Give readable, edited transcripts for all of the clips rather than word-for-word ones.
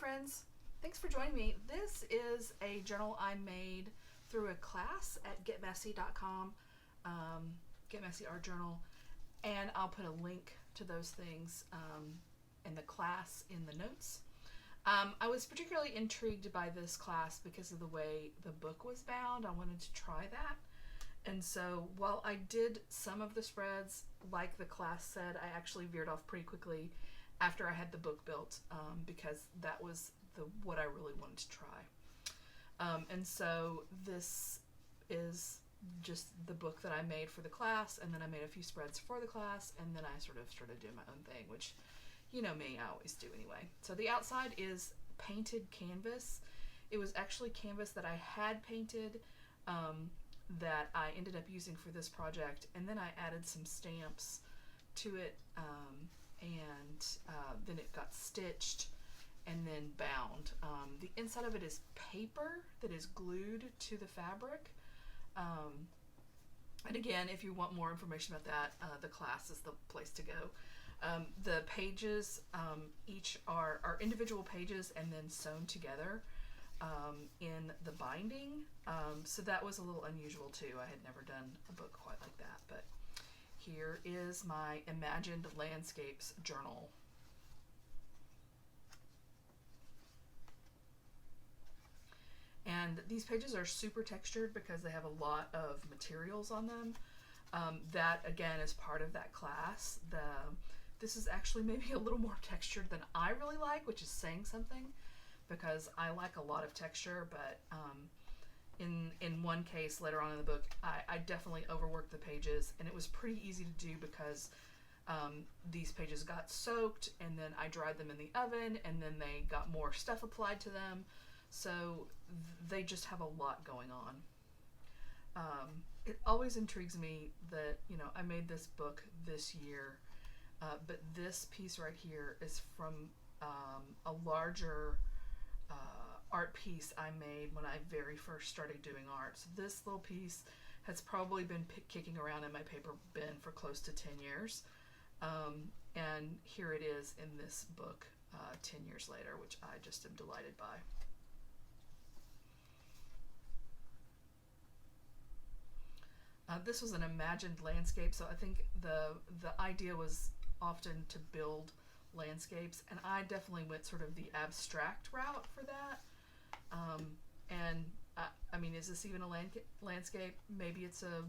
friends. Thanks for joining me. This is a journal I made through a class at getmessy.com, Get Messy Art Journal, and I'll put a link to those things in the class in the notes. I was particularly intrigued by this class because of the way the book was bound. I wanted to try that. And so while I did some of the spreads, like the class said, I actually veered off pretty quickly after I had the book built because that was what I really wanted to try. And so this is just the book that I made for the class, and then I made a few spreads for the class, and then I sort of started doing my own thing, which, you know me, I always do anyway. So the outside is painted canvas. It was actually canvas that I had painted that I ended up using for this project, and then I added some stamps to it, and then it got stitched and then bound. The inside of it is paper that is glued to the fabric. And again, if you want more information about that, the class is the place to go. The pages each are individual pages and then sewn together in the binding. So that was a little unusual too. I had never done a book quite like that, but here is my Imagined Landscapes journal. And these pages are super textured because they have a lot of materials on them. That again is part of that class. This is actually maybe a little more textured than I really like, which is saying something, because I like a lot of texture, but in one case later on in the book, I definitely overworked the pages, and it was pretty easy to do because these pages got soaked, and then I dried them in the oven, and then they got more stuff applied to them. So they just have a lot going on. It always intrigues me that, you know, I made this book this year, but this piece right here is from a larger art piece I made when I very first started doing art. So this little piece has probably been kicking around in my paper bin for close to 10 years. And here it is in this book 10 years later, which I just am delighted by. This was an imagined landscape, so I think the idea was often to build landscapes, and I definitely went sort of the abstract route for that. And I mean, is this even a landscape? Maybe it's a,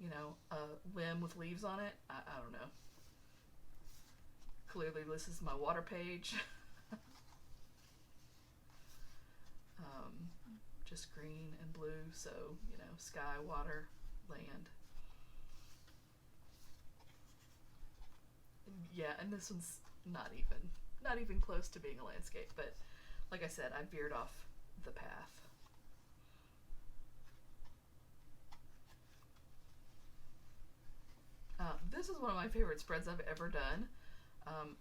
you know, a limb with leaves on it. I don't know. Clearly this is my water page. Just green and blue, so, you know, sky, water, land. Yeah, and this one's not even close to being a landscape, but like I said, I veered off the path. This is one of my favorite spreads I've ever done.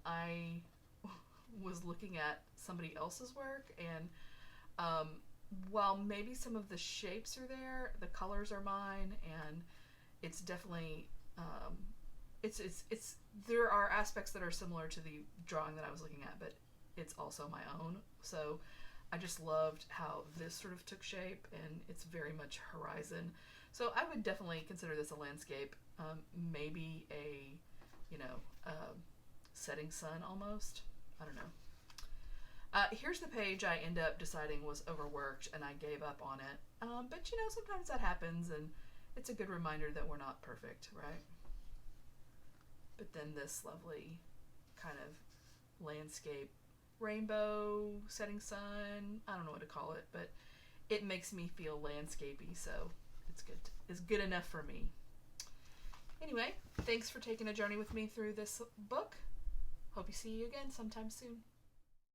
I was looking at somebody else's work, and while maybe some of the shapes are there, the colors are mine, and it's definitely there are aspects that are similar to the drawing that I was looking at, but it's also my own. So I just loved how this sort of took shape, and it's very much horizon. So I would definitely consider this a landscape, maybe a, you know, setting sun almost. I don't know. Here's the page I end up deciding was overworked, and I gave up on it. But you know, sometimes that happens, and it's a good reminder that we're not perfect, right? But then this lovely kind of landscape, rainbow, setting sun, I don't know what to call it, but it makes me feel landscapey, so it's good. It's good enough for me. Anyway, thanks for taking a journey with me through this book. Hope you see you again sometime soon.